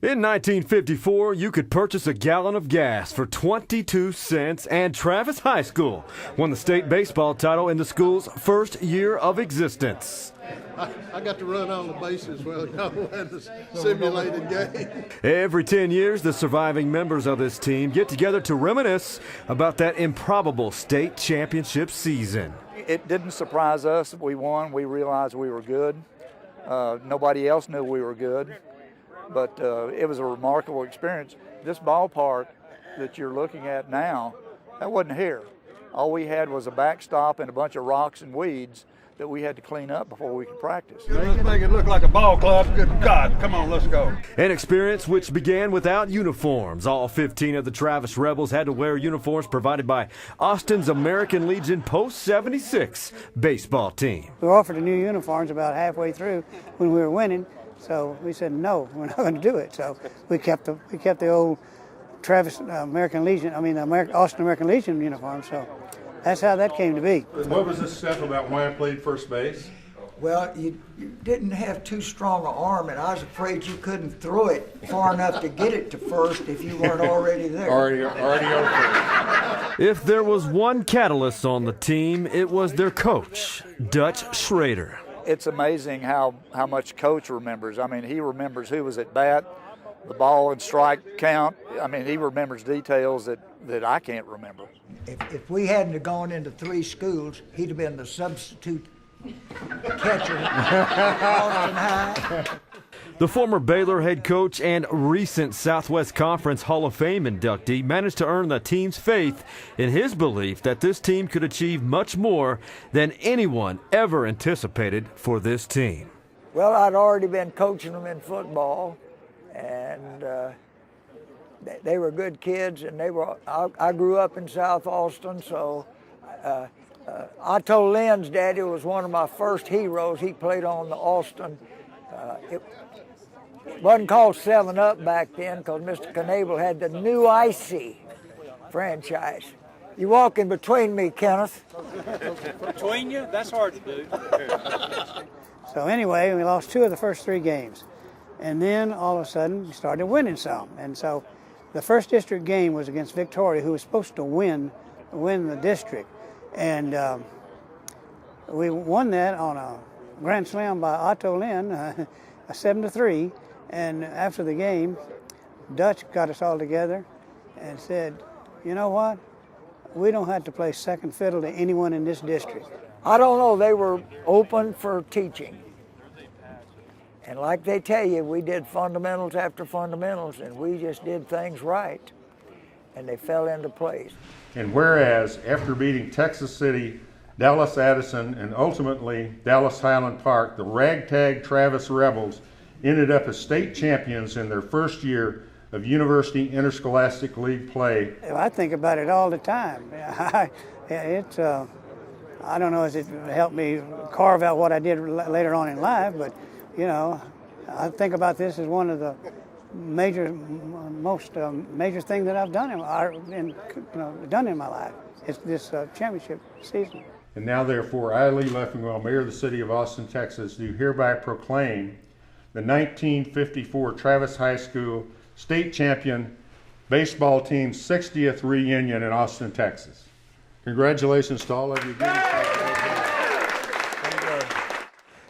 In 1954, you could purchase a gallon of gas for 22 cents, and Travis High School won the state baseball title in the school's first year of existence. I got to run on the bases while y'all had this simulated game. Every 10 years, the surviving members of this team get together to reminisce about that improbable state championship season. It didn't surprise us. We won. We realized we were good. Nobody else knew we were good. But it was a remarkable experience. This ballpark that you're looking at now, that wasn't here. All we had was a backstop and a bunch of rocks and weeds that we had to clean up before we could practice. Let's make it look like a ball club. Good God, come on, let's go. An experience which began without uniforms. All 15 of the Travis Rebels had to wear uniforms provided by Austin's American Legion Post 76 baseball team. We were offered the new uniforms about halfway through when we were winning. So we said, no, we're not going to do it. So we kept the old Travis American Legion, Austin American Legion uniform. So that's how that came to be. What was this stuff about why I played first base? Well, you didn't have too strong an arm, and I was afraid you couldn't throw it far enough to get it to first if you weren't already there. Already over. If there was one catalyst on the team, it was their coach, Dutch Schrader. It's amazing how much Coach remembers. I mean, he remembers who was at bat, the ball and strike count. I mean, he remembers details that I can't remember. If we hadn't have gone into 3 schools, he'd have been the substitute catcher at Austin High. The former Baylor head coach and recent Southwest Conference Hall of Fame inductee managed to earn the team's faith in his belief that this team could achieve much more than anyone ever anticipated for this team. Well, I'd already been coaching them in football, and they were good kids, and I grew up in South Austin, so I told Lynn's daddy was one of my first heroes. He played on the Austin. It wasn't called 7-Up back then because Mr. Knable had the new Icy franchise. You walking between me, Kenneth. Between you? That's hard to do. So anyway, we lost 2 of the first 3 games. And then all of a sudden we started winning some. And so the first district game was against Victoria, who was supposed to win the district. And we won that on a grand slam by Otto Lynn, a 7-3. And after the game, Dutch got us all together and said, you know what? We don't have to play second fiddle to anyone in this district. I don't know, they were open for teaching. And like they tell you, we did fundamentals after fundamentals, and we just did things right. And they fell into place. And whereas, after beating Texas City, Dallas Addison, and ultimately Dallas Highland Park, the ragtag Travis Rebels ended up as state champions in their first year of University Interscholastic League play. I think about it all the time. I don't know if it helped me carve out what I did later on in life, but you know, I think about this as one of the most major thing that I've done in my life. It's this championship season. And now, therefore, I, Lee Leffingwell, Mayor of the City of Austin, Texas, do hereby proclaim the 1954 Travis High School State Champion Baseball Team's 60th reunion in Austin, Texas. Congratulations to all of you.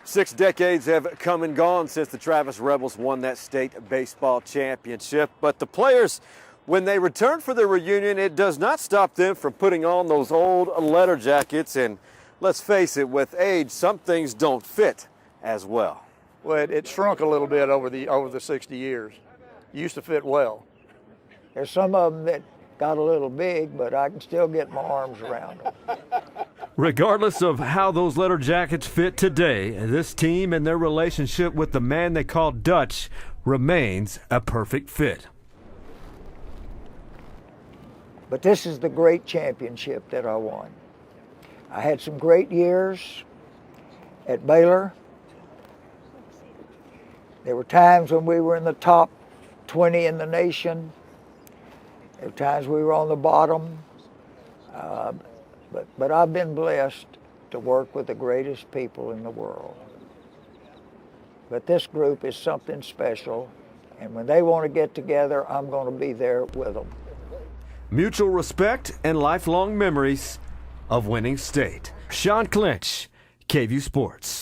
6 decades have come and gone since the Travis Rebels won that state baseball championship, but the players, when they return for their reunion, it does not stop them from putting on those old letter jackets, and let's face it, with age, some things don't fit as well. Well, it shrunk a little bit over the 60 years. It used to fit well. There's some of them that got a little big, but I can still get my arms around them. Regardless of how those letter jackets fit today, this team and their relationship with the man they call Dutch remains a perfect fit. But this is the great championship that I won. I had some great years at Baylor. There were times when we were in the top 20 in the nation. There were times we were on the bottom. But I've been blessed to work with the greatest people in the world. But this group is something special, And when they want to get together, I'm going to be there with them. Mutual respect and lifelong memories of winning state. Sean Clinch, KVUE Sports.